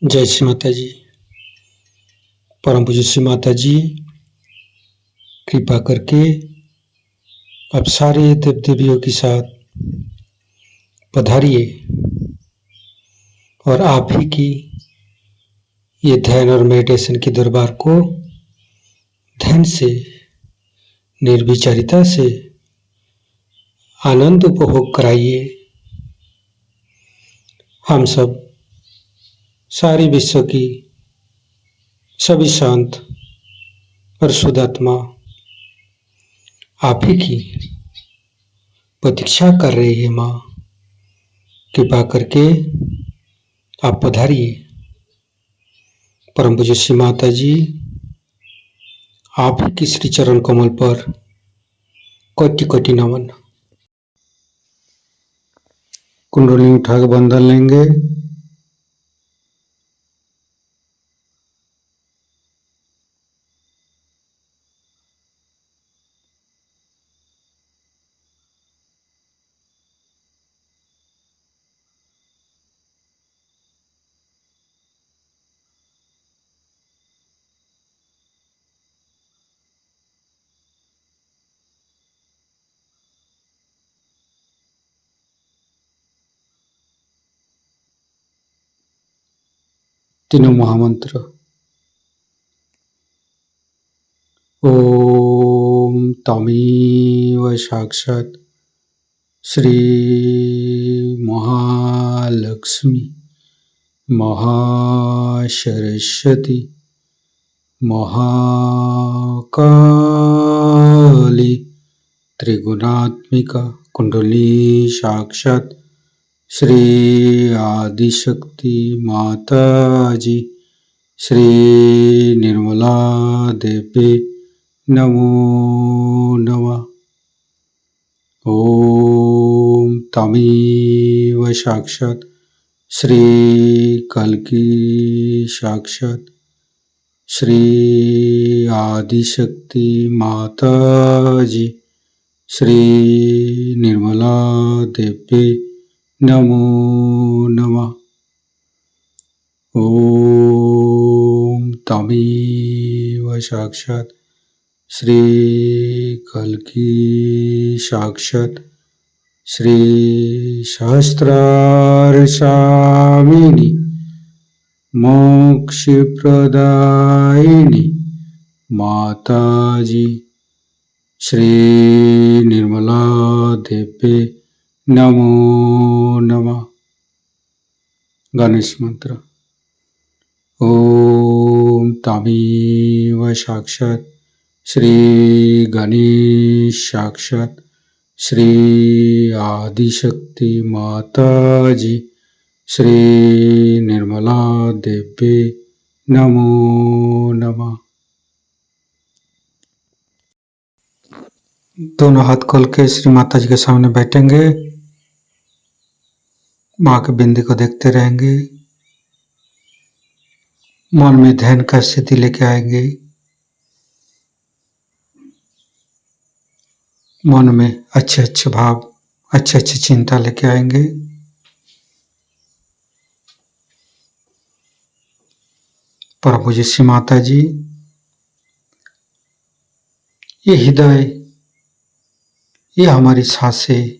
जय श्री माता जी। परम पूज्य श्री माता जी, कृपा करके आप सारे देव देवियों के साथ पधारिए और आप ही की ये ध्यान और मेडिटेशन के दरबार को ध्यान से, निर्विचारिता से आनंद उपभोग कराइए। हम सब सारे विश्व की सभी शांत और शुद्ध आत्मा आप ही की प्रतीक्षा कर रही है। माँ, कृपा करके आप पधारिए। परम पूज्य श्री माता जी, आप ही की श्री चरण कमल पर कोटि कोटि नमन। कुंडली उठा के बंधन लेंगे। तीनों महामंत्र। ओम तमेव साक्षात् श्री महालक्ष्मी महासरस्वती महाकाली त्रिगुणात्मिका कुंडली साक्षात् श्री आदिशक्ति माता जी श्री निर्मला देवी नमो नमः। ओम तमेव साक्षात् श्री कल्की साक्षात् श्री आदिशक्ति माता जी श्री निर्मला देवी नमो नमः। ओम तमेव साक्षात् श्री कल्की साक्षात् श्री सहस्रार स्वामिनी मोक्ष प्रदायिनी माता जी श्री निर्मला देवी नमो नमः। गणेश मंत्र। ओम तमेव साक्षात् श्री गणेश साक्षात् श्री आदिशक्ति माता जी श्री निर्मला देवी नमो नमः। दोनों हाथ खोल के श्री माता जी के सामने बैठेंगे। माँ के बिंदी को देखते रहेंगे। मन में ध्यान का स्थिति लेके आएंगे। मन में अच्छे अच्छे भाव, अच्छे अच्छे चिंता लेके आएंगे। परम पूज्य श्री माता जी, ये हृदय, ये हमारी सांसें,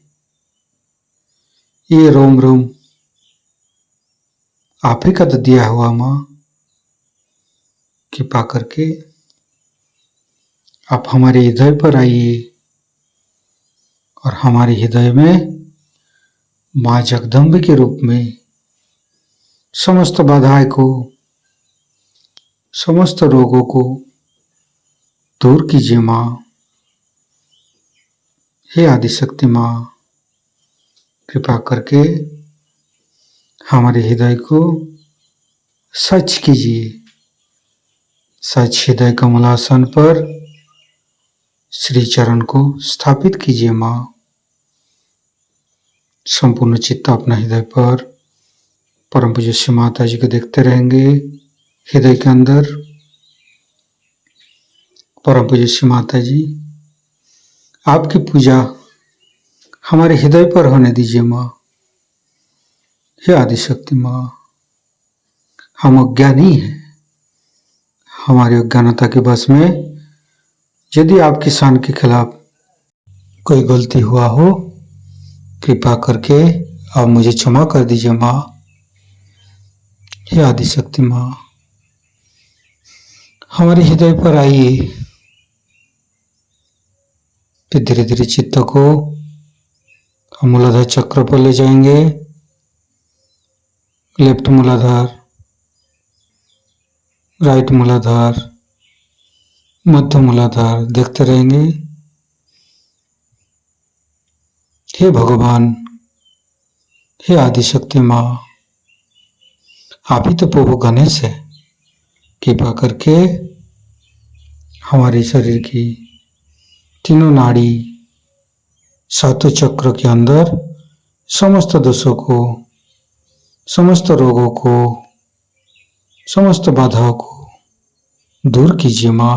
ये रोम रोम आप ही का तो दिया हुआ। माँ, कृपा करके आप हमारे हृदय पर आइए और हमारे हृदय में माँ जगदम्बे के रूप में समस्त बाधाएं को, समस्त रोगों को दूर कीजिए। माँ, हे आदिशक्ति माँ, कृपा करके हमारे हृदय को सच कीजिए। सच हृदय कमलासन पर श्री चरण को स्थापित कीजिए। माँ, संपूर्ण चित्त अपना हृदय पर परम पूज्य श्री माता जी को देखते रहेंगे। हृदय के अंदर परम पूज्य श्री माता जी, आपकी पूजा हमारे हृदय पर होने दीजिए। माँ, हे आदिशक्ति माँ, हम अज्ञानी हैं। हमारी अज्ञानता के बस में यदि आपकी शान के खिलाफ कोई गलती हुआ हो, कृपा करके आप मुझे क्षमा कर दीजिए माँ। हे आदिशक्ति माँ, हमारे हृदय पर आइए। फिर धीरे धीरे चित्त को हम मूलाधार चक्र पर ले जाएंगे। लेफ्ट मूलाधार, राइट मूलाधार, मध्य मूलाधार देखते रहेंगे। हे भगवान, हे आदिशक्ति माँ, आप ही तो प्रभु गणेश है। कृपा करके हमारे शरीर की तीनों नाड़ी, सातों चक्र के अंदर समस्त दोषों को, समस्त रोगों को, समस्त बाधाओं को दूर कीजिए माँ।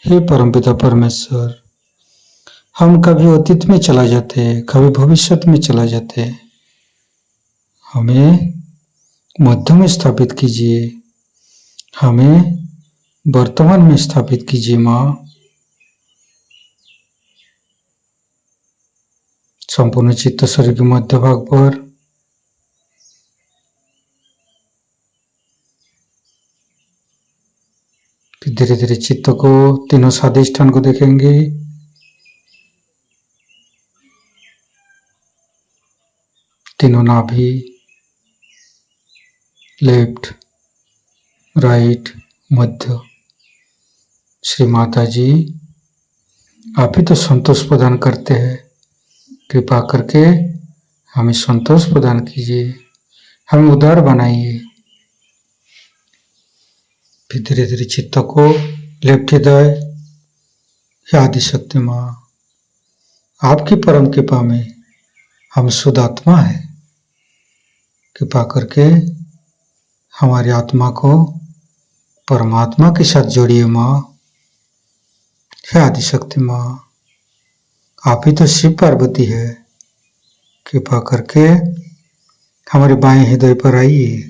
हे परमपिता परमेश्वर, हम कभी अतीत में चला जाते, कभी भविष्य में चला जाते, हमें मध्य में स्थापित कीजिए, हमें वर्तमान में स्थापित कीजिए माँ। संपूर्ण चित्त शरीर के मध्य भाग पर फिर धीरे धीरे चित्त को तीनों स्वादिष्ठान को देखेंगे। तीनों नाभि, लेफ्ट, राइट, मध्य। श्री माता जी, आप ही तो संतोष प्रदान करते हैं। कृपा करके हमें संतोष प्रदान कीजिए, हमें उदार बनाइए। फिर धीरे धीरे चित्त को लेफ्ट हृदय, हे आदिशक्ति माँ, आपकी परम कृपा में हम शुद्ध आत्मा है। कृपा करके हमारी आत्मा को परमात्मा के साथ जोड़िए माँ। हे आदिशक्ति माँ, आप ही तो शिव पार्वती है। कृपा करके हमारे बाएं हृदय पर आइए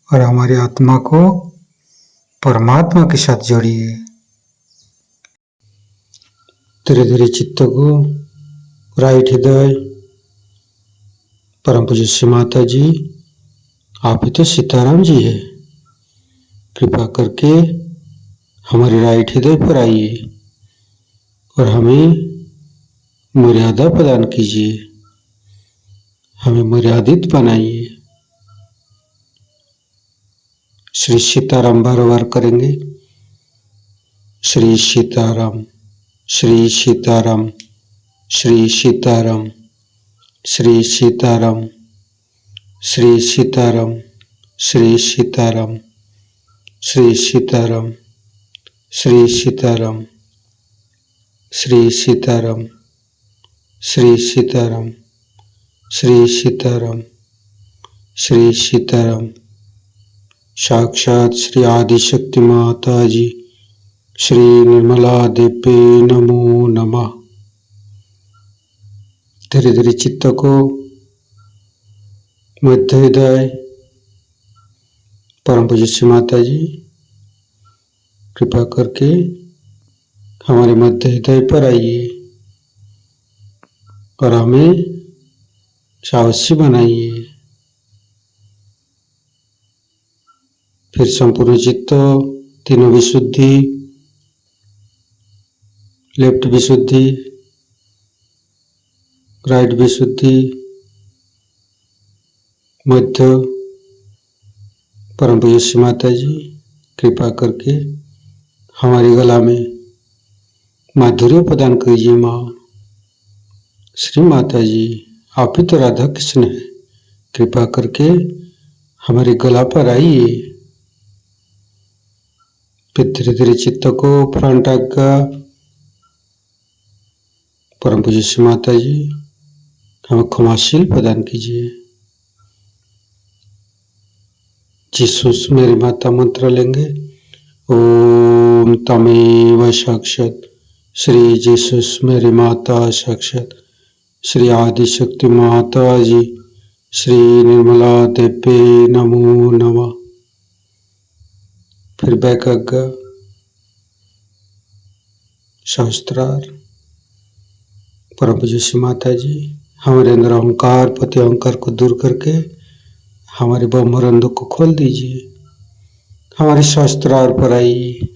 और हमारी आत्मा को परमात्मा के साथ जोड़िए। धीरे धीरे चित्त को राइट हृदय, परम पूज्य श्री माता जी, आप ही तो सीताराम जी है। कृपा करके हमारे राइट हृदय पर आइए और हमें मर्यादा प्रदान कीजिए, हमें मर्यादित बनाइए। श्री सीताराम बार बार करेंगे। श्री सीताराम, श्री सीताराम, श्री सीताराम, श्री सीताराम, श्री सीताराम, श्री सीताराम, श्री सीताराम, श्री सीताराम, श्री सीताराम, श्री सीताराम, श्री सीताराम, श्री सीताराम। साक्षात श्री आदिशक्ति माता जी, श्री निर्मला देवी नमो नमः। धीरे धीरे चित्त को मध्य हृदय, परम पूज्य श्री माता जी, कृपा करके हमारे मध्य हृदय पर आइए और हमें साहसी बनाइए। फिर संपूर्ण चित्त, तीनों विशुद्धि, लेफ्ट विशुद्धि, राइट विशुद्धि, मध्य, परम पूज्य श्री माता जी, कृपा करके हमारी गला में माधुर्य प्रदान कीजिए माँ। श्री माता जी, आप ही तो राधा कृष्ण है। कृपा करके हमारे गला पर आइए। फिर धीरे धीरे चित्त को फ्रंट आज्ञा, परम पूज्य श्री माता जी, हमें क्षमाशील प्रदान कीजिए। जीसस मेरी माता मंत्र लेंगे। ओम तमेव साक्षात श्री जीसस मेरी माता, साक्षात श्री आदिशक्ति माता जी, श्री निर्मला देवी नमो नमः। फिर वैकज्ञ शास्त्रार्थ। परम पूज्य श्री माता जी, हमारे अंदर अहंकार पति अहंकार को दूर करके हमारे ब्रह्मरंध्र को खोल दीजिए। हमारे शास्त्रार्थ पर आइए।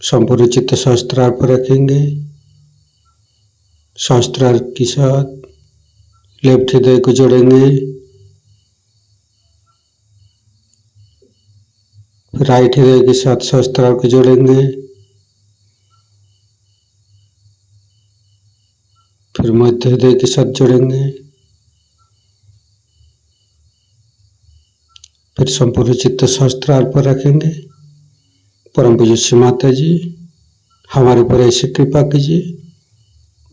संपूर्ण चित्त शास्त्रार्थ पर रखेंगे। शास्त्रार्थ के साथ लेफ्ट हृदय को जोड़ेंगे, राइट हृदय के साथ शास्त्रार्थ को जोड़ेंगे, फिर मध्य हृदय के साथ जोड़ेंगे, फिर संपूर्ण चित्त शास्त्रार्थ पर रखेंगे। परम पूज्य श्री माता जी, हमारे ऊपर ऐसी कृपा कीजिए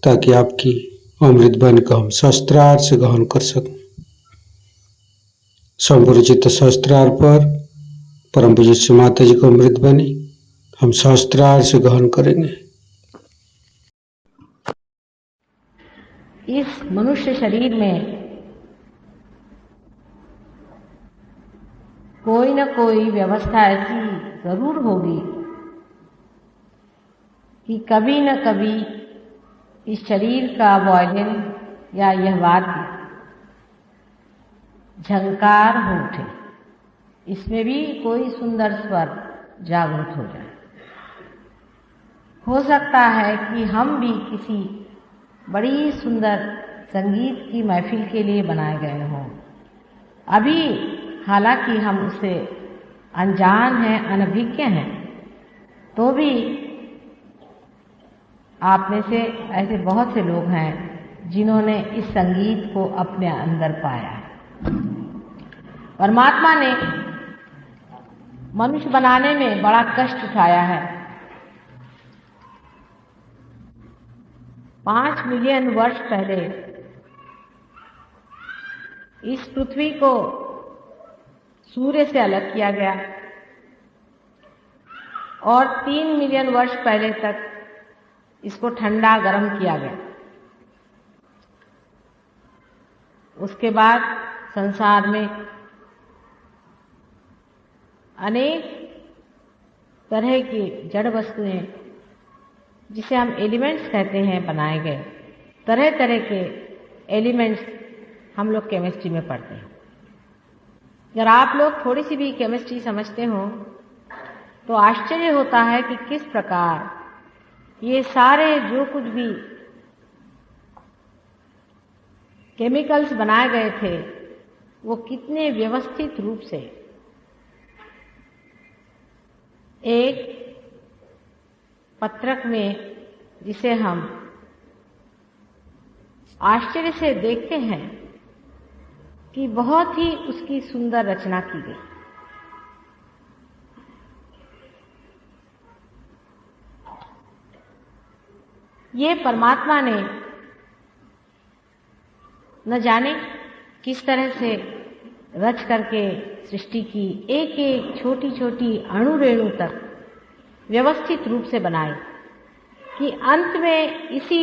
ताकि आपकी अमृत वाणी को हम शास्त्रार्थ से ग्रहण कर सकें। संपूर्ण चित्त शास्त्रार्थ पर परम पूज्य श्री माता जी को अमृत वाणी हम शास्त्रार्थ से ग्रहण करेंगे। इस मनुष्य शरीर में कोई न कोई व्यवस्था ऐसी जरूर होगी कि कभी न कभी इस शरीर का वायलिन या यह वाद्य झंकार हो उठे, इसमें भी कोई सुंदर स्वर जागृत हो जाए। हो सकता है कि हम भी किसी बड़ी सुंदर संगीत की महफिल के लिए बनाए गए हों। अभी हालांकि हम उसे अनजान हैं, अनभिज्ञ हैं, तो भी आप में से ऐसे बहुत से लोग हैं जिन्होंने इस संगीत को अपने अंदर पाया है। परमात्मा ने मनुष्य बनाने में बड़ा कष्ट उठाया है। 5 मिलियन वर्ष पहले इस पृथ्वी को सूर्य से अलग किया गया और 3 मिलियन वर्ष पहले तक इसको ठंडा गर्म किया गया। उसके बाद संसार में अनेक तरह की जड़ वस्तुएं, जिसे हम एलिमेंट्स कहते हैं, बनाए गए। तरह तरह के एलिमेंट्स हम लोग केमिस्ट्री में पढ़ते हैं। अगर आप लोग थोड़ी सी भी केमिस्ट्री समझते हो तो आश्चर्य होता है कि किस प्रकार ये सारे जो कुछ भी केमिकल्स बनाए गए थे वो कितने व्यवस्थित रूप से एक पत्रक में, जिसे हम आश्चर्य से देखते हैं कि बहुत ही उसकी सुंदर रचना की गई। ये परमात्मा ने न जाने किस तरह से रच करके सृष्टि की, एक एक छोटी छोटी अणु रेणु तक व्यवस्थित रूप से बनाई कि अंत में इसी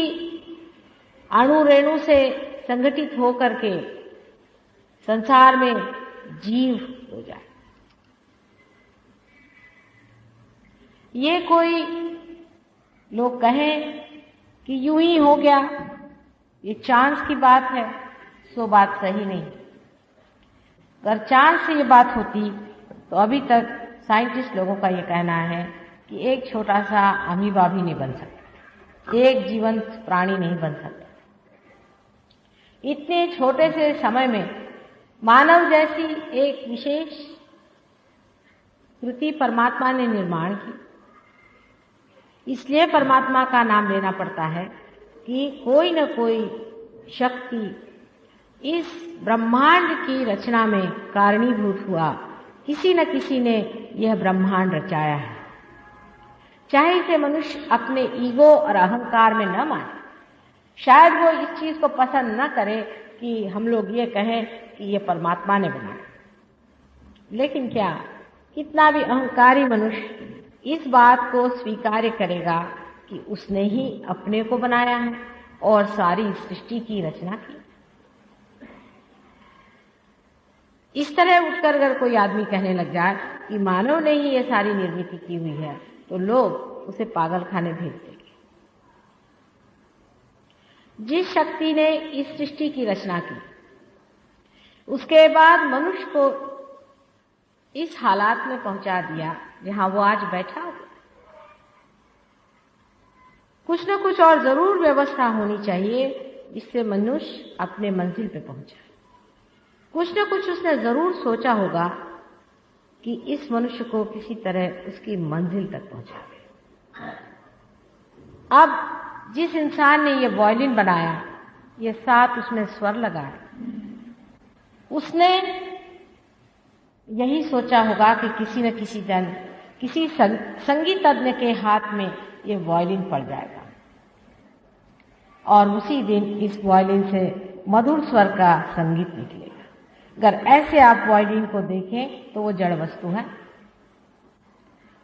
अणु रेणु से संगठित होकर के संसार में जीव हो जाए। ये कोई लोग कहें कि यूं ही हो गया, ये चांस की बात है, सो बात सही नहीं। अगर चांस से ये बात होती तो अभी तक साइंटिस्ट लोगों का ये कहना है कि एक छोटा सा अमीबा भी नहीं बन सकता, एक जीवंत प्राणी नहीं बन सकता। इतने छोटे से समय में मानव जैसी एक विशेष कृति परमात्मा ने निर्माण की। इसलिए परमात्मा का नाम लेना पड़ता है कि कोई न कोई शक्ति इस ब्रह्मांड की रचना में कारणीभूत हुआ। किसी न किसी ने यह ब्रह्मांड रचाया है। चाहे इसे मनुष्य अपने ईगो और अहंकार में न माने, शायद वो इस चीज को पसंद न करे कि हम लोग ये कहें कि ये परमात्मा ने बनाया, लेकिन क्या कितना भी अहंकारी मनुष्य इस बात को स्वीकार करेगा कि उसने ही अपने को बनाया है, और सारी सृष्टि की रचना की। इस तरह उठकर अगर कोई आदमी कहने लग जाए कि मानव ने ही ये सारी निर्मित की हुई है, तो लोग उसे पागल खाने भेज देंगे। जिस शक्ति ने इस सृष्टि की रचना की, उसके बाद मनुष्य को इस हालात में पहुंचा दिया जहां वो आज बैठा हो, कुछ न कुछ और जरूर व्यवस्था होनी चाहिए जिससे मनुष्य अपने मंजिल पे पहुंचे। कुछ न कुछ उसने जरूर सोचा होगा कि इस मनुष्य को किसी तरह उसकी मंजिल तक पहुंचावे। अब जिस इंसान ने ये वायलिन बनाया, ये 7 उसमें स्वर लगाए, उसने यही सोचा होगा कि किसी न किसी दिन किसी संगीतज्ञ के हाथ में ये वायलिन पड़ जाएगा और उसी दिन इस वायलिन से मधुर स्वर का संगीत निकलेगा। अगर ऐसे आप वायलिन को देखें तो वो जड़ वस्तु है,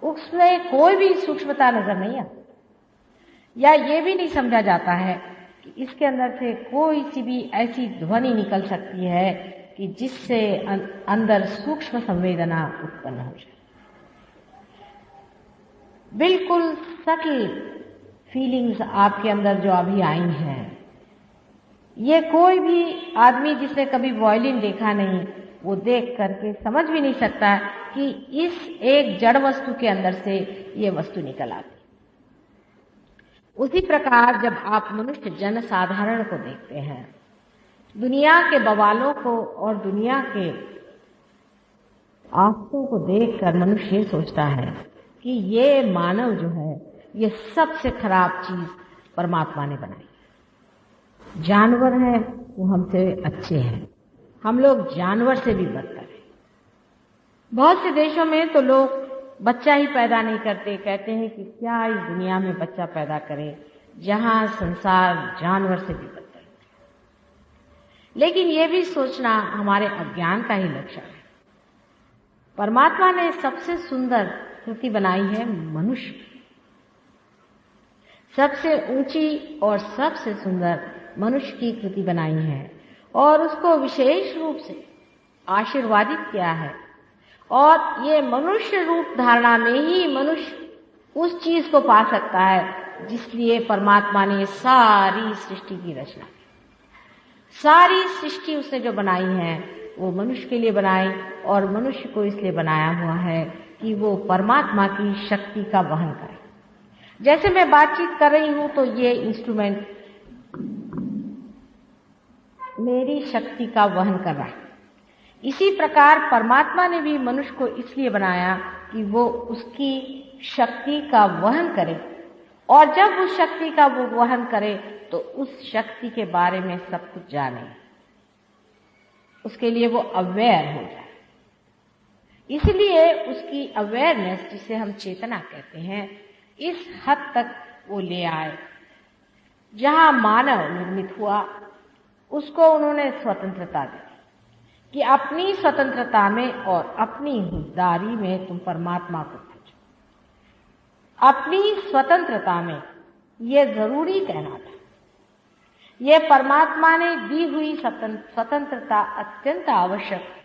उसमें कोई भी सूक्ष्मता नजर नहीं आती, या ये भी नहीं समझा जाता है कि इसके अंदर से कोई सी भी ऐसी ध्वनि निकल सकती है कि जिससे अंदर सूक्ष्म संवेदना उत्पन्न हो जाए। बिल्कुल सटल फीलिंग्स आपके अंदर जो अभी आई हैं, ये कोई भी आदमी जिसने कभी वायलिन देखा नहीं, वो देख करके समझ भी नहीं सकता कि इस एक जड़ वस्तु के अंदर से ये वस्तु निकल आती। उसी प्रकार जब आप मनुष्य जन साधारण को देखते हैं, दुनिया के बवालों को और दुनिया के आफतों को देखकर मनुष्य सोचता है कि ये मानव जो है, ये सबसे खराब चीज परमात्मा ने बनाई। जानवर हैं वो हमसे अच्छे हैं, हम लोग जानवर से भी बदतर हैं। बहुत से देशों में तो लोग बच्चा ही पैदा नहीं करते, कहते हैं कि क्या इस दुनिया में बच्चा पैदा करे जहां संसार जानवर से भी बदतर है। लेकिन ये भी सोचना हमारे अज्ञान का ही लक्षण है। परमात्मा ने सबसे सुंदर कृति बनाई है मनुष्य, सबसे ऊंची और सबसे सुंदर मनुष्य की कृति बनाई है और उसको विशेष रूप से आशीर्वादित किया है। और ये मनुष्य रूप धारणा में ही मनुष्य उस चीज को पा सकता है जिसलिए परमात्मा ने सारी सृष्टि की रचना की। सारी सृष्टि उसने जो बनाई है वो मनुष्य के लिए बनाई, और मनुष्य को इसलिए बनाया हुआ है कि वो परमात्मा की शक्ति का वहन करे। जैसे मैं बातचीत कर रही हूं तो ये इंस्ट्रूमेंट मेरी शक्ति का वहन कर रहा है, इसी प्रकार परमात्मा ने भी मनुष्य को इसलिए बनाया कि वो उसकी शक्ति का वहन करे, और जब उस शक्ति का वो वहन करे तो उस शक्ति के बारे में सब कुछ जाने, उसके लिए वो अवेयर हो जाए। इसलिए उसकी अवेयरनेस, जिसे हम चेतना कहते हैं, इस हद तक वो ले आए जहां मानव निर्मित हुआ उसको उन्होंने स्वतंत्रता दी कि अपनी स्वतंत्रता में और अपनी हुद्दारी में तुम परमात्मा को खोजो। अपनी स्वतंत्रता में यह जरूरी कहना था, यह परमात्मा ने दी हुई स्वतंत्रता अत्यंत आवश्यक है,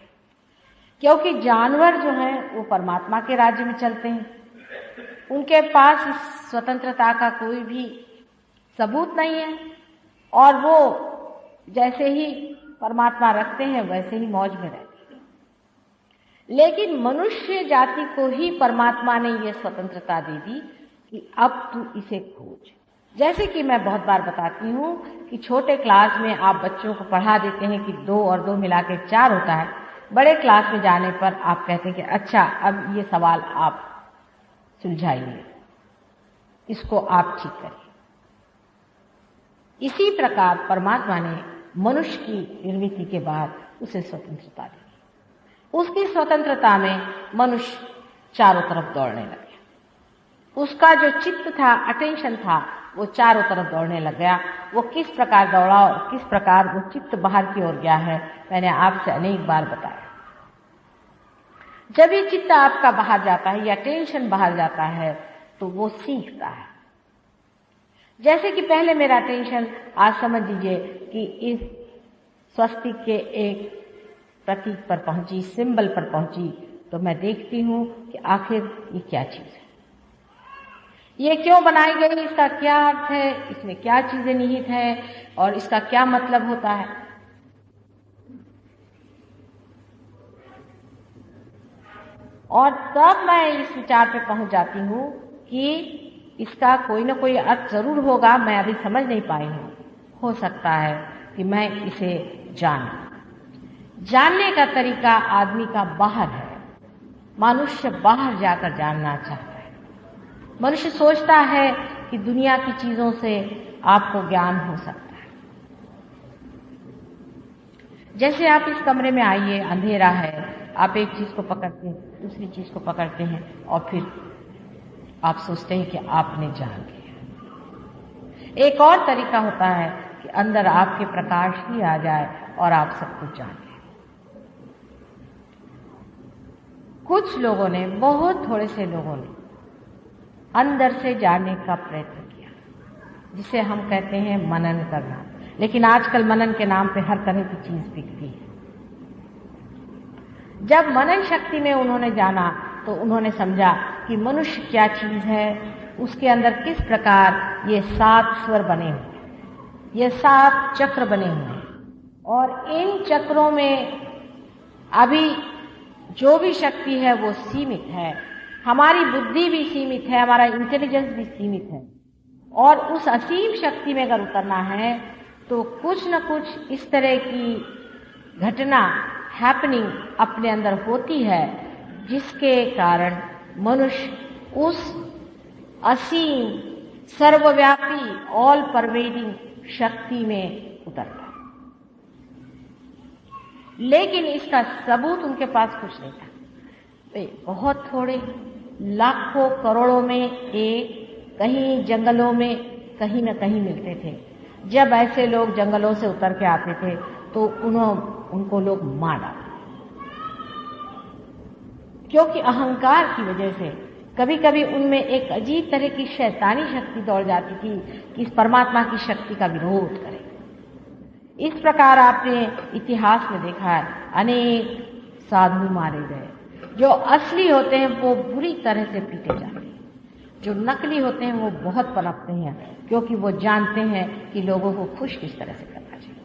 क्योंकि जानवर जो हैं वो परमात्मा के राज्य में चलते हैं, उनके पास इस स्वतंत्रता का कोई भी सबूत नहीं है, और वो जैसे ही परमात्मा रखते हैं वैसे ही मौज में रहते हैं। लेकिन मनुष्य जाति को ही परमात्मा ने यह स्वतंत्रता दे दी कि अब तू इसे खोज। जैसे कि मैं बहुत बार बताती हूँ कि छोटे क्लास में आप बच्चों को पढ़ा देते हैं कि 2 और 2 मिला के 4 होता है। बड़े क्लास में जाने पर आप कहते हैं कि अच्छा अब ये सवाल आप सुलझाइए, इसको आप ठीक करिए। इसी प्रकार परमात्मा ने मनुष्य की निर्मिति के बाद उसे स्वतंत्रता दी। उसकी स्वतंत्रता में मनुष्य चारों तरफ दौड़ने लगे। उसका जो चित्त था, अटेंशन था, वो चारों तरफ दौड़ने लग गया। वो किस प्रकार दौड़ा और किस प्रकार वो चित्त बाहर की ओर गया है, मैंने आपसे अनेक बार बताया। जब ये चित्त आपका बाहर जाता है या टेंशन बाहर जाता है तो वो सीखता है। जैसे कि पहले मेरा टेंशन, आज समझ लीजिए कि इस स्वस्तिक के एक प्रतीक पर पहुंची, सिंबल पर पहुंची, तो मैं देखती हूं कि आखिर ये क्या चीज है, ये क्यों बनाई गई, इसका क्या अर्थ है, इसमें क्या चीजें निहित है और इसका क्या मतलब होता है। और तब मैं इस विचार पे पहुंच जाती हूं कि इसका कोई ना कोई अर्थ जरूर होगा, मैं अभी समझ नहीं पाई हूं। हो सकता है कि मैं इसे जानने का तरीका आदमी का बाहर है। मनुष्य बाहर जाकर जानना चाहता है। मनुष्य सोचता है कि दुनिया की चीजों से आपको ज्ञान हो सकता है। जैसे आप इस कमरे में आइए, अंधेरा है, आप एक चीज को पकड़ते हैं, दूसरी चीज को पकड़ते हैं और फिर आप सोचते हैं कि आपने जान लिया। एक और तरीका होता है कि अंदर आपके प्रकाश ही आ जाए और आप सब कुछ जान लें। कुछ लोगों ने, बहुत थोड़े से लोगों ने अंदर से जानने का प्रयत्न किया, जिसे हम कहते हैं मनन करना। लेकिन आजकल मनन के नाम पे हर तरह की चीज बिकती है। जब मनन शक्ति में उन्होंने जाना तो उन्होंने समझा कि मनुष्य क्या चीज है, उसके अंदर किस प्रकार ये 7 स्वर बने हुए, ये 7 चक्र बने हुए हैं, और इन चक्रों में अभी जो भी शक्ति है वो सीमित है। हमारी बुद्धि भी सीमित है, हमारा इंटेलिजेंस भी सीमित है, और उस असीम शक्ति में अगर उतरना है तो कुछ न कुछ इस तरह की घटना, हैपनिंग अपने अंदर होती है, जिसके कारण मनुष्य उस असीम, सर्वव्यापी, ऑल परवेडिंग शक्ति में उतरता है। लेकिन इसका सबूत उनके पास कुछ नहीं था। वे बहुत थोड़े, लाखों करोड़ों में एक, कहीं जंगलों में कहीं न कहीं मिलते थे। जब ऐसे लोग जंगलों से उतर के आते थे तो उनको लोग मार डालते, क्योंकि अहंकार की वजह से कभी कभी उनमें एक अजीब तरह की शैतानी शक्ति दौड़ जाती थी कि इस परमात्मा की शक्ति का विरोध करें। इस प्रकार आपने इतिहास में देखा है, अनेक साधु मारे गए। जो असली होते हैं वो बुरी तरह से पीटे जाते हैं, जो नकली होते हैं वो बहुत पनपते हैं, क्योंकि वो जानते हैं कि लोगों को खुश किस तरह से करना चाहिए।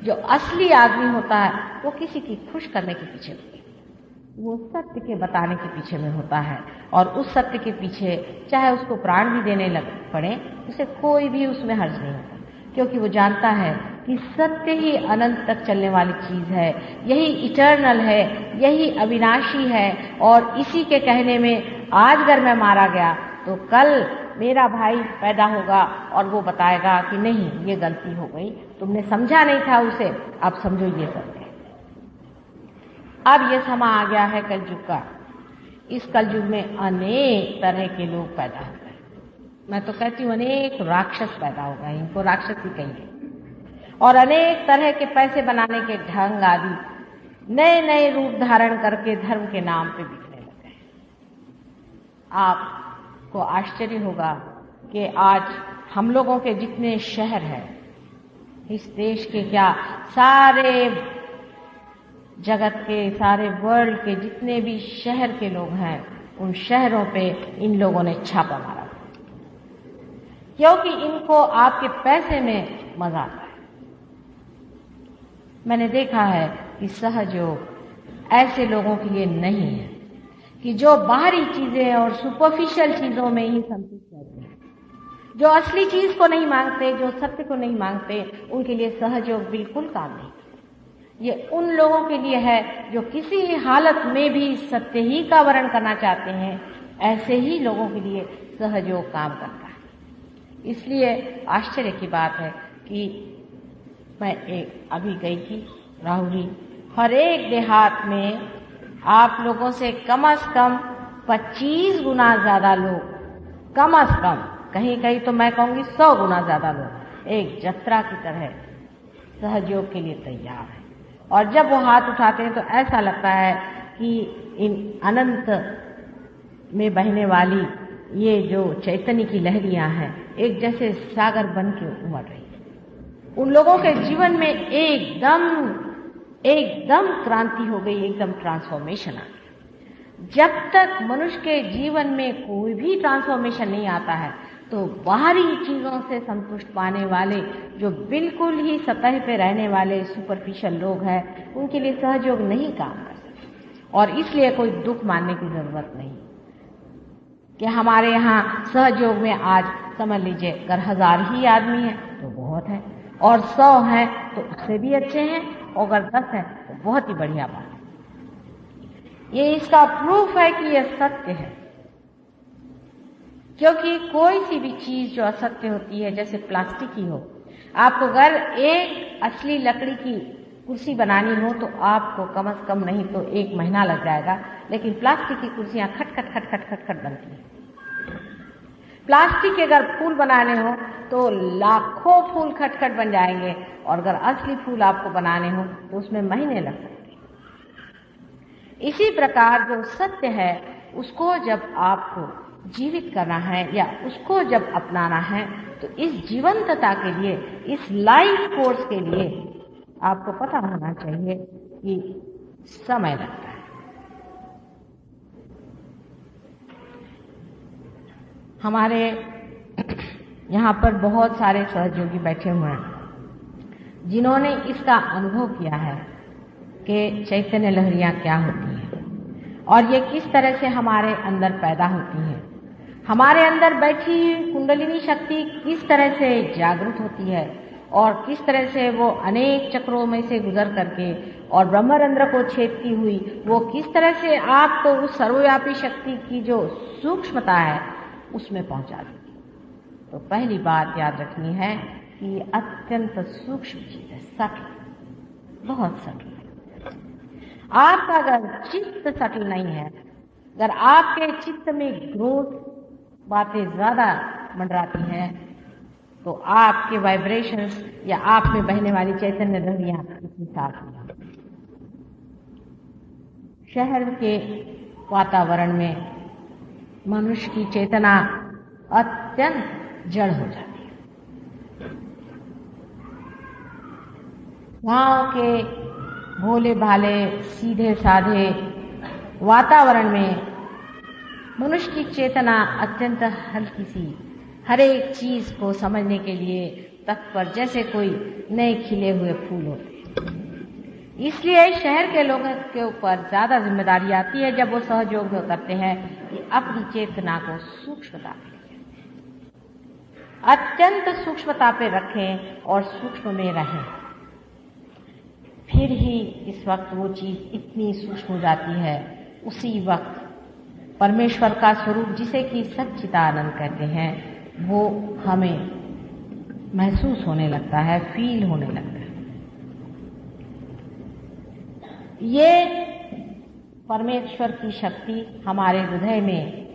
जो असली आदमी होता है वो किसी की खुश करने के पीछे, वो सत्य के बताने के पीछे में होता है, और उस सत्य के पीछे चाहे उसको प्राण भी देने लग पड़े, उसे कोई भी उसमें हर्ज नहीं होता, क्योंकि वो जानता है कि सत्य ही अनंत तक चलने वाली चीज है, यही इटर्नल है, यही अविनाशी है। और इसी के कहने में आज अगर मैं मारा गया तो कल मेरा भाई पैदा होगा और वो बताएगा कि नहीं, ये गलती हो गई, तुमने समझा नहीं था उसे, अब समझो ये सत्य है। अब ये समा आ गया है कलयुग का। इस कलयुग में अनेक तरह के लोग पैदा हो गए। मैं तो कहती हूँ अनेक राक्षस पैदा हो गए, इनको राक्षस ही कहेंगे, और अनेक तरह के पैसे बनाने के ढंग आदि नए नए रूप धारण करके धर्म के नाम पे बिकने लगे। आपको आश्चर्य होगा कि आज हम लोगों के जितने शहर हैं इस देश के, क्या सारे जगत के, सारे वर्ल्ड के जितने भी शहर के लोग हैं, उन शहरों पे इन लोगों ने छापा मारा, क्योंकि इनको आपके पैसे में मजा आता है। मैंने देखा है कि सहयोग ऐसे लोगों के लिए नहीं है कि जो बाहरी चीजें और सुपरफिशियल चीजों में ही संतुष्ट रहते हैं, जो असली चीज को नहीं मांगते, जो सत्य को नहीं मांगते, उनके लिए सहयोग बिल्कुल काम नहीं। ये उन लोगों के लिए है जो किसी हालत में भी सत्य ही का वर्ण करना चाहते हैं, ऐसे ही लोगों के लिए सहयोग काम करता है। इसलिए आश्चर्य की बात है कि मैं अभी गई थी राहुरी, हर एक देहात में आप लोगों से कम से कम 25 गुना ज्यादा लोग, कम से कम, कहीं कहीं तो मैं कहूंगी 100 गुना ज्यादा लोग एक जत्रा की तरह सहयोग के लिए तैयार है। और जब वो हाथ उठाते हैं तो ऐसा लगता है कि इन अनंत में बहने वाली ये जो चैतन्य की लहरियां हैं एक जैसे सागर बन के उमड़ रही है। उन लोगों के जीवन में एकदम क्रांति हो गई, एकदम ट्रांसफॉर्मेशन आ गया। जब तक मनुष्य के जीवन में कोई भी ट्रांसफॉर्मेशन नहीं आता है तो बाहरी चीजों से संतुष्ट पाने वाले जो बिल्कुल ही सतह पे रहने वाले सुपरफिशियल लोग हैं, उनके लिए सहयोग नहीं काम कर सकते। और इसलिए कोई दुख मानने की जरूरत नहीं कि हमारे यहाँ सहयोग में आज समझ लीजिए अगर 1000 ही आदमी है तो बहुत है, और 100 है तो उससे भी अच्छे हैं, और अगर 10 है तो बहुत ही बढ़िया बात है। ये इसका प्रूफ है कि यह सत्य है, क्योंकि कोई सी भी चीज जो असत्य होती है, जैसे प्लास्टिक ही हो, आपको अगर एक असली लकड़ी की कुर्सी बनानी हो तो आपको कम से कम नहीं तो 1 महीना लग जाएगा, लेकिन प्लास्टिक की कुर्सियां खट बनती हैं। प्लास्टिक के अगर फूल बनाने हो तो लाखों फूल खट बन जाएंगे, और अगर असली फूल आपको बनाने हो तो उसमें महीने लग सकते हैं। इसी प्रकार जो सत्य है उसको जब आपको जीवित करना है या उसको जब अपनाना है तो इस जीवंतता के लिए, इस लाइफ कोर्स के लिए आपको पता होना चाहिए कि समय लगता है। हमारे यहाँ पर बहुत सारे सहयोगी बैठे हुए हैं जिन्होंने इसका अनुभव किया है कि चैतन्य लहरियां क्या होती हैं और ये किस तरह से हमारे अंदर पैदा होती हैं। हमारे अंदर बैठी कुंडलिनी शक्ति किस तरह से जागृत होती है और किस तरह से वो अनेक चक्रों में से गुजर करके और ब्रह्मरंध्र को छेदती हुई वो किस तरह से आपको उस सर्वव्यापी शक्ति की जो सूक्ष्मता है उसमें पहुंचा देती। तो पहली बात याद रखनी है कि अत्यंत सूक्ष्म चीज है, सटल, बहुत सटल है। आपका अगर चित्त सटल नहीं है, अगर आपके चित्त में ग्रोथ बातें ज्यादा मंडराती हैं, तो आपके वाइब्रेशंस या आप में बहने वाली चैतन्य लहरियां इतनी साफ नहीं। शहर के वातावरण में मनुष्य की चेतना अत्यंत जड़ हो जाती है। गांव के भोले भाले सीधे साधे वातावरण में मनुष्य की चेतना अत्यंत हल्की सी, हर एक चीज को समझने के लिए तत्पर, जैसे कोई नए खिले हुए फूल होते हैं। इसलिए शहर के लोगों के ऊपर ज्यादा जिम्मेदारी आती है जब वो सहयोग करते हैं कि अपनी चेतना को सूक्ष्मता पे, अत्यंत सूक्ष्मता पे रखें और सूक्ष्म में रहें। फिर ही इस वक्त वो चीज इतनी सूक्ष्म हो जाती है, उसी वक्त परमेश्वर का स्वरूप जिसे कि सच्चिदानंद कहते हैं वो हमें महसूस होने लगता है, फील होने लगता है। ये परमेश्वर की शक्ति हमारे हृदय में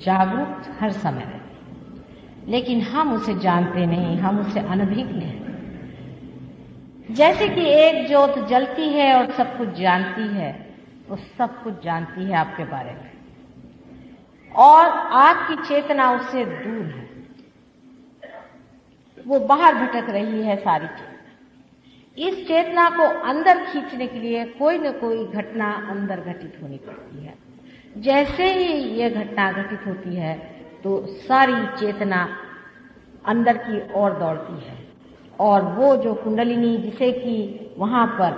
जागरूक हर समय रहती, लेकिन हम उसे जानते नहीं, हम उसे अनभिज्ञ हैं। जैसे कि एक ज्योत जलती है और सब कुछ जानती है, वो सब कुछ जानती है आपके बारे में, और आपकी चेतना उससे दूर है, वो बाहर भटक रही है सारी चेतना। इस चेतना को अंदर खींचने के लिए कोई न कोई घटना अंदर घटित होनी पड़ती है। जैसे ही ये घटना घटित होती है तो सारी चेतना अंदर की ओर दौड़ती है, और वो जो कुंडलिनी जिसे कि वहां पर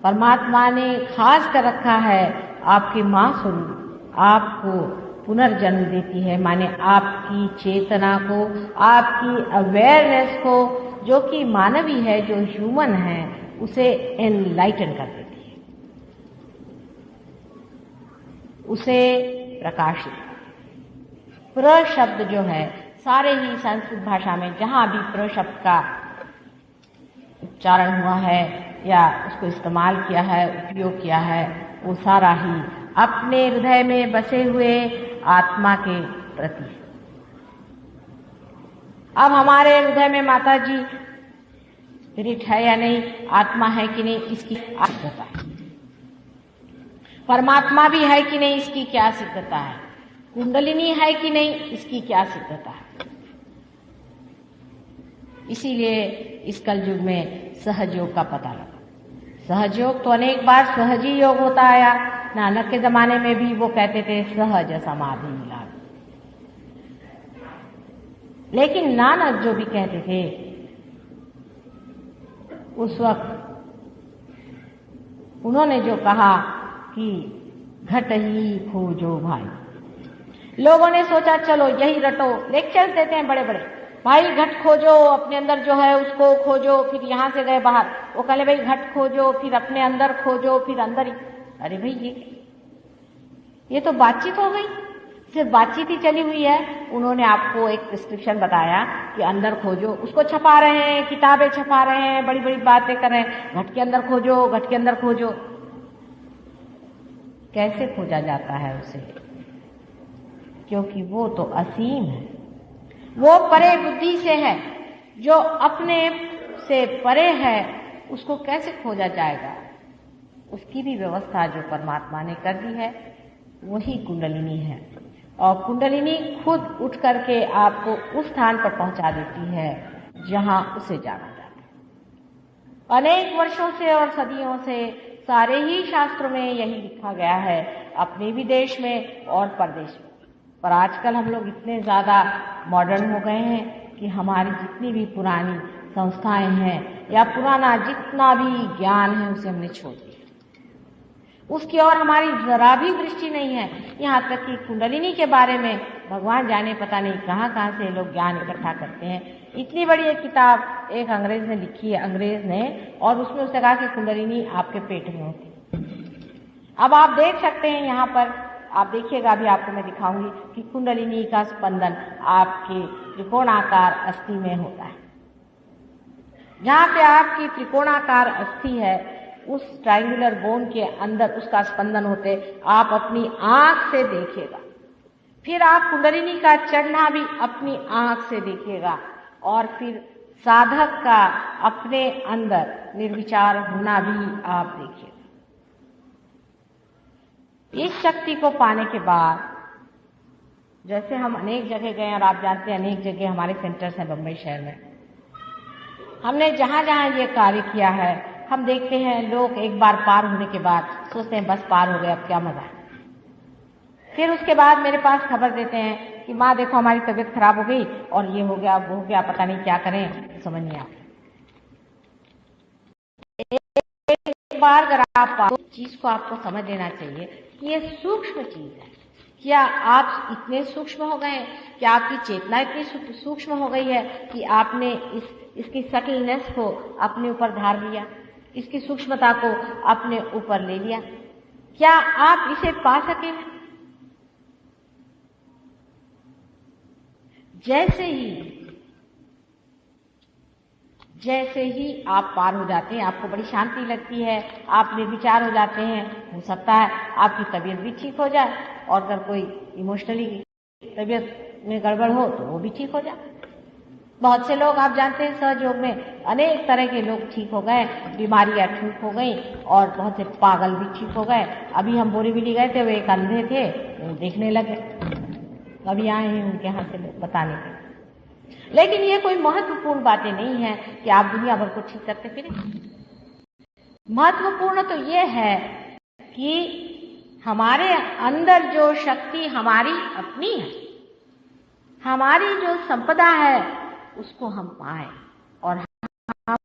परमात्मा ने खास कर रखा है, आपके मां स्वरूप आपको पुनर्जन्म देती है, माने आपकी चेतना को, आपकी अवेयरनेस को, जो कि मानवी है, जो ह्यूमन है, उसे एनलाइटन कर देती है, उसे प्रकाशित। प्र शब्द जो है, सारे ही संस्कृत भाषा में जहां भी प्र शब्द का उच्चारण हुआ है या उसको इस्तेमाल किया है, उपयोग किया है, वो सारा ही अपने हृदय में बसे हुए आत्मा के प्रति। अब हमारे हृदय में माता जी स्पिरिट है या नहीं, आत्मा है कि नहीं, इसकी सिद्धता है। परमात्मा भी है कि नहीं, इसकी क्या सिद्धता है। कुंडलिनी है कि नहीं, इसकी क्या सिद्धता है। इसीलिए इस कलयुग में सहयोग का पता लगा। सहयोग तो अनेक बार सहज ही योग होता आया। नानक के जमाने में भी वो कहते थे सहज समाधि मिला। लेकिन नानक जो भी कहते थे उस वक्त उन्होंने जो कहा कि घट ही खोजो भाई, लोगों ने सोचा चलो यही रटो, लेक्चर्स देते हैं बड़े बड़े, भाई घट खोजो, अपने अंदर जो है उसको खोजो। फिर यहां से गए बाहर, वो कहले भाई घट खोजो, फिर अपने अंदर खोजो, फिर अंदर ही। अरे भाई ये तो बातचीत हो गई, सिर्फ बातचीत ही चली हुई है। उन्होंने आपको एक प्रिस्क्रिप्शन बताया कि अंदर खोजो, उसको छपा रहे हैं, किताबें छपा रहे हैं, बड़ी बड़ी बातें कर रहे हैं, घट के अंदर खोजो, घट के अंदर खोजो। कैसे खोजा जाता है उसे? क्योंकि वो तो असीम है, वो परे बुद्धि से है। जो अपने से परे है उसको कैसे खोजा जाएगा? उसकी भी व्यवस्था जो परमात्मा ने कर दी है वही कुंडलिनी है। और कुंडलिनी खुद उठ करके आपको उस स्थान पर पहुंचा देती है जहां उसे जाना जाता है। अनेक वर्षों से और सदियों से सारे ही शास्त्रों में यही लिखा गया है, अपने भी देश में और परदेश में। पर आजकल हम लोग इतने ज्यादा मॉडर्न हो गए हैं कि हमारी जितनी भी पुरानी संस्थाएं हैं या पुराना जितना भी ज्ञान है उसे हमने छोड़ दिया, उसकी ओर हमारी जरा भी दृष्टि नहीं है। यहाँ तक कि कुंडलिनी के बारे में भगवान जाने पता नहीं कहाँ कहाँ से लोग ज्ञान इकट्ठा करते हैं। इतनी बड़ी एक किताब एक अंग्रेज ने लिखी है, अंग्रेज ने, और उसमें उसने कहा कि कुंडलिनी आपके पेट में होती। अब आप देख सकते हैं यहाँ पर, आप देखिएगा, अभी आपको मैं दिखाऊंगी कि कुंडलिनी का स्पंदन आपके त्रिकोणाकार अस्थि में होता है। जहाँ पे आपकी त्रिकोणाकार अस्थि है उस ट्रायंगुलर बोन के अंदर उसका स्पंदन होते आप अपनी आंख से देखिएगा। फिर आप कुंडलिनी का चढ़ना भी अपनी आंख से देखिएगा, और फिर साधक का अपने अंदर निर्विचार होना भी आप देखिएगा। इस शक्ति को पाने के बाद, जैसे हम अनेक जगह गए और आप जानते हैं अनेक जगह हमारे सेंटर्स हैं बम्बई शहर में, हमने जहां जहां ये कार्य किया है, हम देखते हैं लोग एक बार पार होने के बाद सोचते हैं बस पार हो गए, अब क्या मजा है। फिर उसके बाद मेरे पास खबर देते हैं कि माँ देखो हमारी तबीयत खराब हो गई और ये हो गया वो हो गया, पता नहीं क्या करें, समझ नहीं आता। एक बार अगर आप चीज को आपको समझ लेना चाहिए कि ये सूक्ष्म चीज है। क्या आप इतने सूक्ष्म हो गए? क्या आपकी चेतना इतनी सूक्ष्म हो गई है कि आपने इसकी सटलनेस को अपने ऊपर धार लिया, इसकी सूक्ष्मता को अपने ऊपर ले लिया? क्या आप इसे पा सकेंगे? जैसे ही आप पार हो जाते हैं, आपको बड़ी शांति लगती है, आप निर्विचार हो जाते हैं, हो सकता है आपकी तबीयत भी ठीक हो जाए, और अगर कोई इमोशनली तबीयत में गड़बड़ हो तो वो भी ठीक हो जाए। बहुत से लोग आप जानते हैं सहयोग में अनेक तरह के लोग ठीक हो गए, बीमारियां ठीक हो गई, और बहुत से पागल भी ठीक हो गए। अभी हम बोरीवली गए थे, वो एक अंधे थे, वो देखने लगे, अभी आए हैं उनके यहाँ से बताने के। लेकिन ये कोई महत्वपूर्ण बातें नहीं है कि आप दुनिया भर को ठीक करते फिरें। महत्वपूर्ण तो ये है कि हमारे अंदर जो शक्ति हमारी अपनी है, हमारी जो संपदा है, उसको हम पाए और हम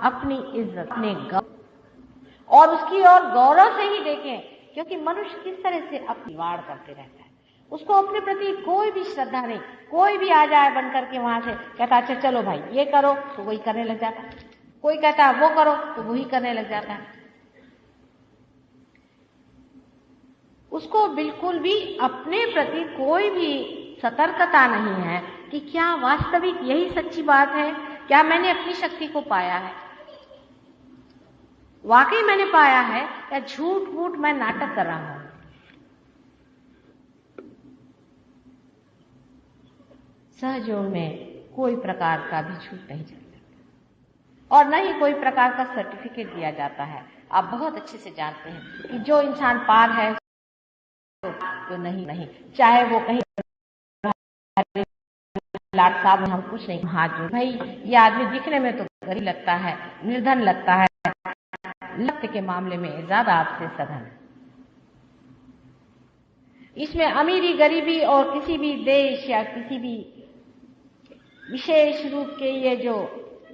अपनी इज्जत, अपने गौरव और उसकी और गौरव से ही देखें। क्योंकि मनुष्य किस तरह से अपनी वाड़ करते रहता है, उसको अपने प्रति कोई भी श्रद्धा नहीं। कोई भी आ जाए बन करके वहां से, कहता अच्छा चलो भाई ये करो, तो वही करने लग जाता है। कोई कहता वो करो, तो वही करने लग जाता है। उसको बिल्कुल भी अपने प्रति कोई भी सतर्कता नहीं है कि क्या वास्तविक यही सच्ची बात है, क्या मैंने अपनी शक्ति को पाया है, वाकई मैंने पाया है, या झूठ मूठ मैं नाटक कर रहा हूं। सहयोग में कोई प्रकार का भी छूट नहीं चलता और न ही कोई प्रकार का सर्टिफिकेट दिया जाता है। आप बहुत अच्छे से जानते हैं कि जो इंसान पार है तो तो नहीं, चाहे वो कहीं लाट साहब हम कुछ नहीं, हाथ जोड़ भाई ये आदमी दिखने में तो गरीब लगता है, निर्धन लगता है, लक्त के मामले में ज्यादा आपसे सधन है। इसमें अमीरी गरीबी और किसी भी देश या किसी भी विशेष रूप के ये जो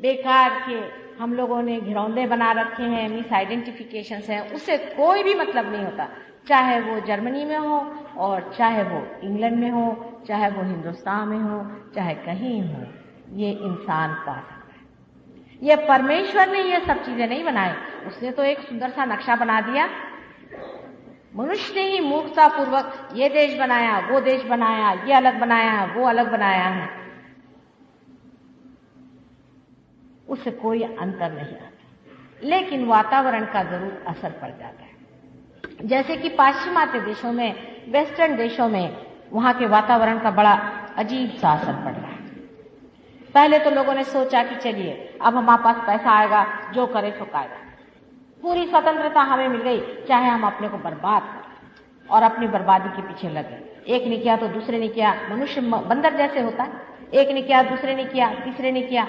बेकार के हम लोगों ने घिरौंदे बना रखे हैं, मिस आइडेंटिफिकेशंस हैं, उससे कोई भी मतलब नहीं होता। चाहे वो जर्मनी में हो और चाहे वो इंग्लैंड में हो, चाहे वो हिंदुस्तान में हो, चाहे कहीं हो, ये इंसान पा सकता है। ये परमेश्वर ने ये सब चीजें नहीं बनाई, उसने तो एक सुंदर सा नक्शा बना दिया। मनुष्य ने ही मूर्खता पूर्वक ये देश बनाया, वो देश बनाया, ये अलग बनाया है, वो अलग बनाया है, उससे कोई अंतर नहीं आता। लेकिन वातावरण का जरूर असर पड़ जाता है। जैसे कि पाश्चिमात्य देशों में, वेस्टर्न देशों में, वहां के वातावरण का बड़ा अजीब सा असर पड़ रहा है। पहले तो लोगों ने सोचा कि चलिए अब हमारे पास पैसा आएगा, जो करे सो कायदा, पूरी स्वतंत्रता हमें मिल गई, चाहे हम अपने को बर्बाद करें और अपनी बर्बादी के पीछे लगे। एक ने किया तो दूसरे ने किया, मनुष्य बंदर जैसे होता है, एक ने किया, दूसरे ने किया, तीसरे ने किया,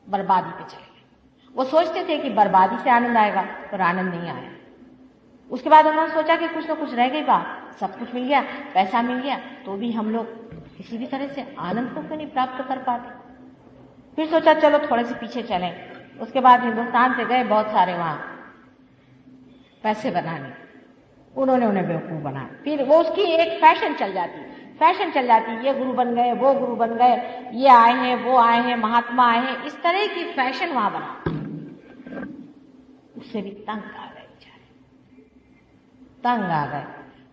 बर्बादी पे चले गए। वो सोचते थे कि बर्बादी से आनंद आएगा, पर आनंद नहीं आया। उसके बाद उन्होंने सोचा कि कुछ ना कुछ रह गई बात, सब कुछ मिल गया, पैसा मिल गया, तो भी हम लोग किसी भी तरह से आनंद को क्यों नहीं प्राप्त कर पाते। फिर सोचा चलो थोड़े से पीछे चलें। उसके बाद हिंदुस्तान से गए बहुत सारे वहां पैसे बनाने, उन्होंने उन्हें बेवकूफ बनाया। फिर वो उसकी एक फैशन चल जाती, ये गुरु बन गए, वो गुरु बन गए, ये आए हैं, वो आए हैं, महात्मा आए हैं, इस तरह की फैशन वहां बना। उससे भी तंग आ गए बेचारे, तंग आ गए।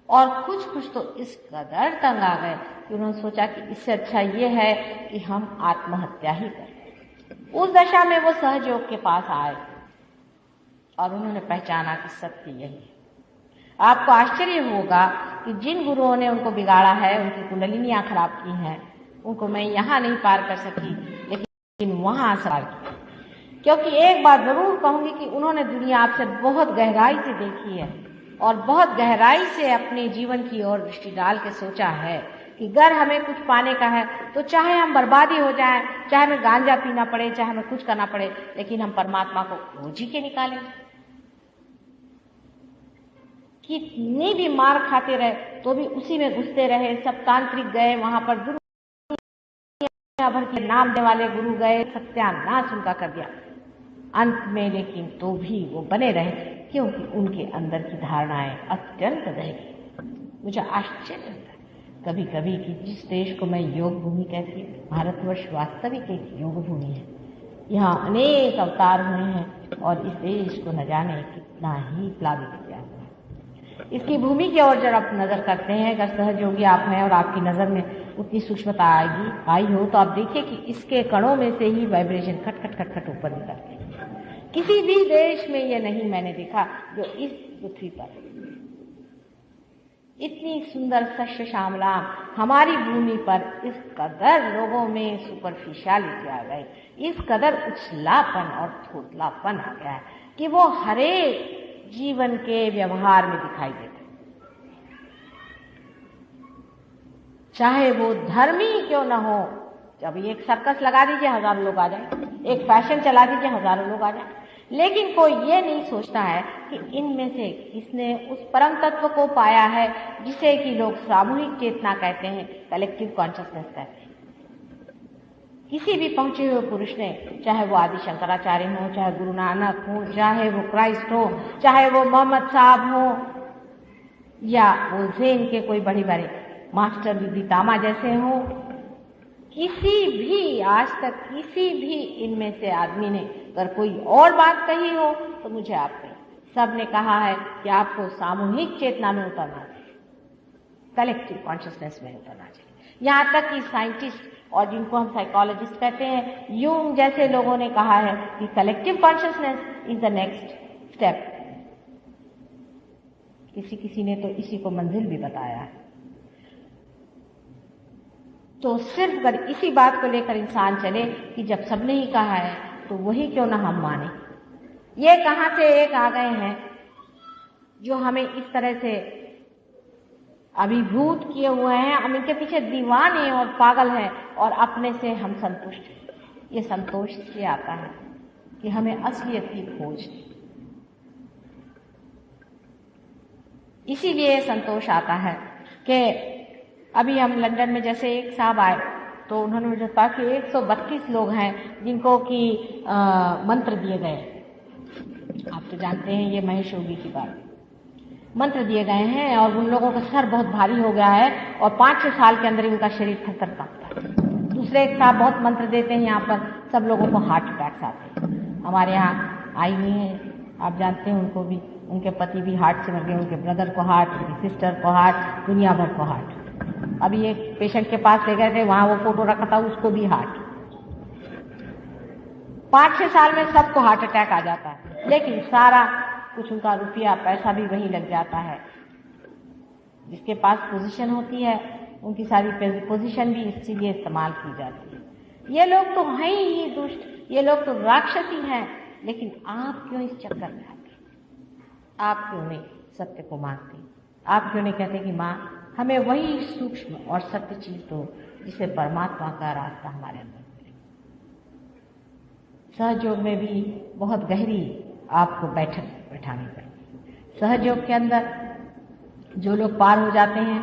और कुछ तो इस कदर तंग आ गए कि उन्होंने सोचा कि इससे अच्छा ये है कि हम आत्महत्या ही करें। उस दशा में वो सहयोग के पास आए और उन्होंने पहचाना कि सत्य यही है। आपको आश्चर्य होगा कि जिन गुरुओं ने उनको बिगाड़ा है, उनकी कुंडलिनियां खराब की हैं, उनको मैं यहां नहीं पार कर सकी, लेकिन वहां पार की। क्योंकि एक बात जरूर कहूंगी कि उन्होंने दुनिया आपसे बहुत गहराई से देखी है और बहुत गहराई से अपने जीवन की ओर दृष्टि डाल के सोचा है कि अगर हमें कुछ पाने का है तो चाहे हम बर्बादी हो जाए, चाहे हमें गांजा पीना पड़े, चाहे हमें कुछ करना पड़े, लेकिन हम परमात्मा को खोज ही के निकालेंगे। कितनी भी मार खाते रहे तो भी उसी में घुसते रहे। सब तांत्रिक गए वहां पर, दुनिया भर के नाम देने वाले गुरु गए, सत्यानाश उनका कर दिया अंत में, लेकिन तो भी वो बने रहे क्योंकि उनके अंदर की धारणाएं अत्यंत दैहिक। मुझे आश्चर्य होता है कभी कभी कि जिस देश को मैं योग भूमि कहती हूँ, भारतवर्ष वास्तविक एक योग भूमि है। यहाँ अनेक अवतार हुए हैं और इस देश को न जाने कितना ही प्लावित किया हुआ है। इसकी भूमि की ओर जब आप नजर करते हैं, अगर सहयोगी आप हैं और आपकी नजर में उतनी सूक्ष्मता आई हो, तो आप देखिए कि इसके कणों में से ही वाइब्रेशन खट खट खट खट ऊपर निकलते हैं। किसी भी देश में यह नहीं मैंने देखा जो इस पृथ्वी पर इतनी सुंदर सस्य श्यामला हमारी भूमि पर इस कदर लोगों में सुपरफिशियलिटी आ गई, इस कदर उछलापन और थोथलापन आ गया है कि वो हरेक जीवन के व्यवहार में दिखाई देता है। चाहे वो धर्मी क्यों न हो, जब एक सर्कस लगा दीजिए हजारों लोग आ जाए, एक फैशन चला दीजिए हजारों लोग आ जाए, लेकिन कोई ये नहीं सोचता है कि इनमें से किसने उस परम तत्व को पाया है जिसे कि लोग सामूहिक चेतना कहते हैं, कलेक्टिव कॉन्शियसनेस कहते हैं। किसी भी पहुंचे हुए पुरुष ने, चाहे वो आदि शंकराचार्य हो, चाहे गुरु नानक हो, चाहे वो क्राइस्ट हो, चाहे वो मोहम्मद साहब हो, या वो ज़ेन के कोई बड़े बड़े मास्टर विदितामा जैसे हो, किसी भी आज तक किसी भी इनमें से आदमी ने अगर कोई और बात कही हो तो मुझे आपने सब ने कहा है कि आपको सामूहिक चेतना में उतरना चाहिए, कलेक्टिव कॉन्शियसनेस में उतरना चाहिए। यहाँ तक कि साइंटिस्ट और जिनको हम साइकोलॉजिस्ट कहते हैं, यूंग जैसे लोगों ने कहा है कि collective consciousness is the next step. किसी ने तो इसी को मंजिल भी बताया है। तो सिर्फ अगर इसी बात को लेकर इंसान चले कि जब सबने ही कहा है तो वही क्यों ना हम माने। ये कहां से एक आ गए हैं जो हमें इस तरह से अभिभूत किए हुए हैं, हम इनके पीछे दीवाने और पागल हैं और अपने से हम संतुष्ट हैं। ये संतोष से आता है कि हमें असलियत की खोज है। इसीलिए संतोष आता है कि अभी हम लंदन में जैसे एक साहब आए तो उन्होंने मुझे कहा कि 132 लोग हैं जिनको कि मंत्र दिए गए। आप तो जानते हैं ये महेश योगी की बात, मंत्र दिए गए हैं और उन लोगों का सर बहुत भारी हो गया है और 5-6 साल के अंदर ही उनका शरीर थर-थर कांपता है। दूसरे एक साहब बहुत मंत्र देते हैं, यहाँ पर सब लोगों को हार्ट अटैक्स आते हैं। हमारे यहाँ आई हुई हैं, आप जानते हैं उनको भी, उनके पति भी हार्ट से मर गए, उनके ब्रदर को हार्ट, उनकी सिस्टर को हार्ट, दुनिया भर को हार्ट। अभी एक पेशेंट के पास ले गए थे, वहाँ वो फोटो रखा था, उसको भी हार्ट। 5-6 साल में सबको हार्ट अटैक आ जाता है, लेकिन सारा कुछ उनका रुपया पैसा भी वहीं लग जाता है। जिसके पास पोजीशन होती है उनकी सारी पोजीशन भी इसीलिए इस्तेमाल की जाती है। ये लोग तो हैं ही दुष्ट, ये लोग तो राक्षसी हैं, लेकिन आप क्यों इस चक्कर में आते? आप क्यों नहीं सत्य को मानते? आप क्यों नहीं कहते कि माँ हमें वही सूक्ष्म और सत्य चीज दो जिसे परमात्मा का रास्ता हमारे अंदर मिले। सहयोग में भी बहुत गहरी आपको बैठानी पड़ेगी। सहयोग के अंदर जो लोग पार हो जाते हैं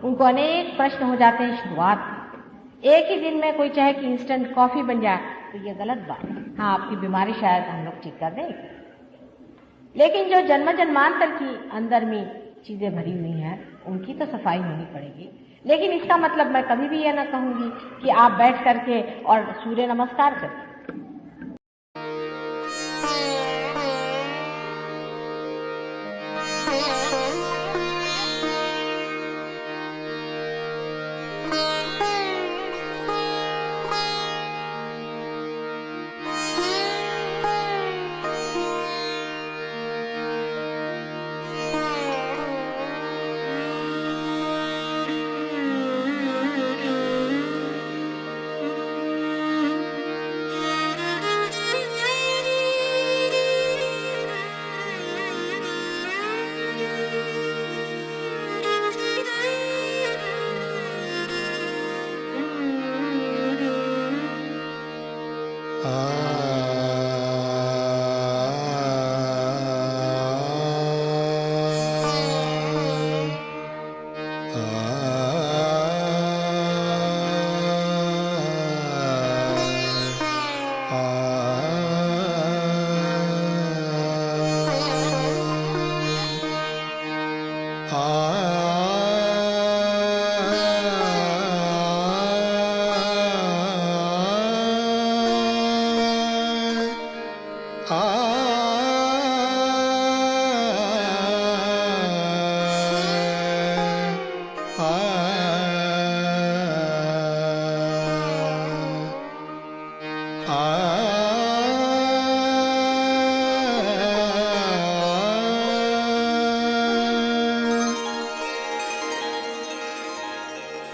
उनको अनेक प्रश्न हो जाते हैं शुरुआत में। एक ही दिन में कोई चाहे कि इंस्टेंट कॉफी बन जाए तो ये गलत बात है। हाँ, आपकी बीमारी शायद हम लोग ठीक कर दें, लेकिन जो जन्म जन्मांतर की अंदर में चीजें भरी हुई हैं उनकी तो सफाई होनी पड़ेगी। लेकिन इसका मतलब मैं कभी भी ये ना कहूंगी कि आप बैठ करके और सूर्य नमस्कार करें।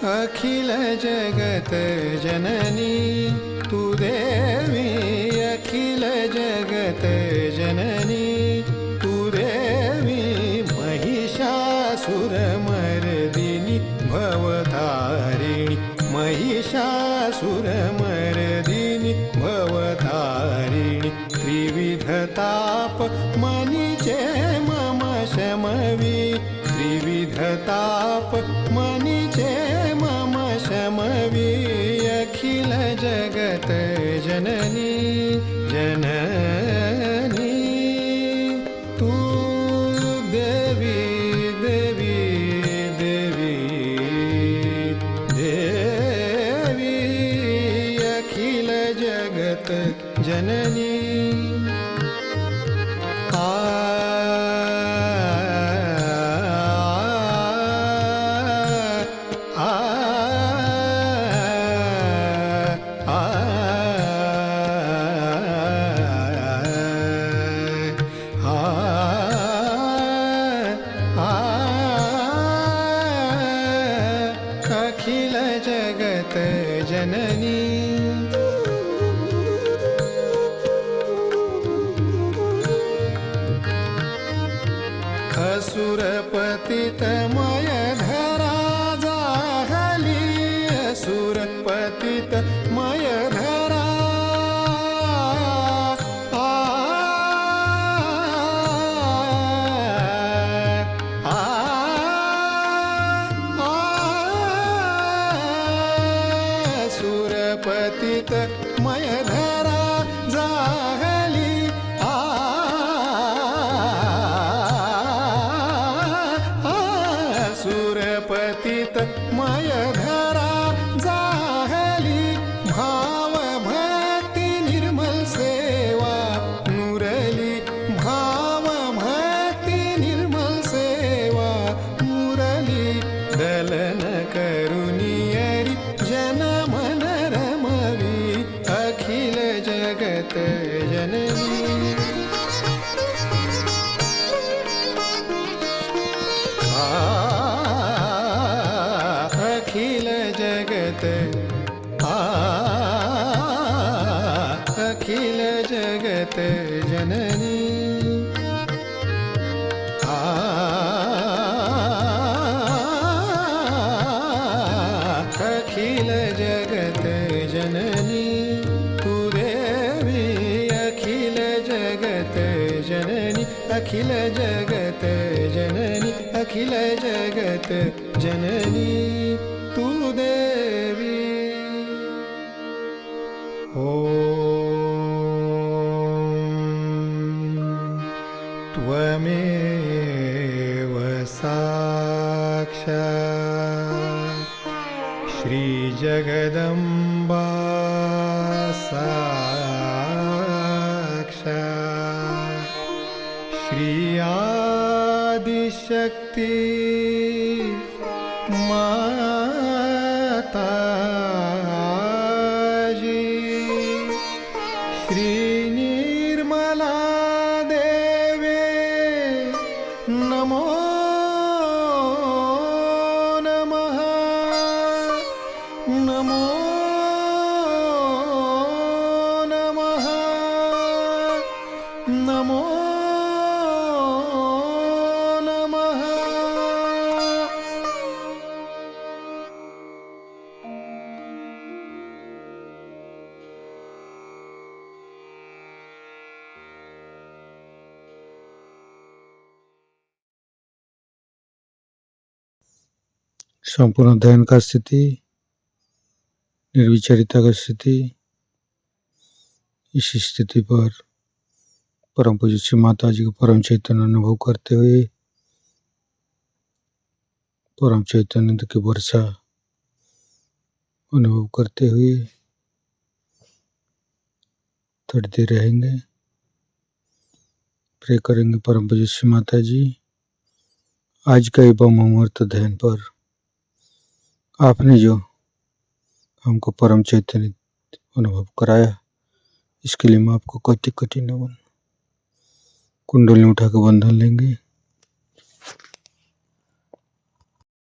अखिल जगत जननी तू देवी, अखिल जगत जननी तू देवी, महिषासुरमर्दिनी भवतारिणी, महिषासुरमर्दिनी भवतारिणी, त्रिविधताप मनिचे मम शमवी, त्रिविधताप मनिचे मम शमवी, अखिल जगत जननी जननी तू देवी देवी देवी देवी, अखिल जगत जननी। अखिल जगत जननी मयधरा जाहली सुरपतित मयधरा जाहली भाव भक्ति निर्मल सेवा मुरली भाव भक्ति निर्मल सेवा मुरली दलन करुनियरी जन मन रमवी अखिल जगत जननी अखिल जगत अखिल जगत जननी अखिल जगत जननी तू देवी अखिल जगत जननी अखिल जगत जननी अखिल जगत जननी तू देवी त्वमेव साक्षात् श्रीजगदम्बा साक्षात् श्री आदिशक्ति माताजी श्री निर्मला देवे नमो नमः नमो नमः नमो नमः संपूर्ण ध्यान का स्थिति, निर्विचारिता का स्थिति। इस स्थिति पर परम पूज्य श्री माता जी को परम चैतन्य अनुभव करते हुए परम चैतन्य की वर्षा अनुभव करते हुए थोड़ी देर रहेंगे। प्रे करेंगे परम पूज्य श्री माता जी, आज का एवं अमृत ध्यान पर आपने जो हमको परम चैतन्य अनुभव कराया, इसके लिए मैं आपको कोटि कोटि नमन। कुंडली उठा के बंधन लेंगे।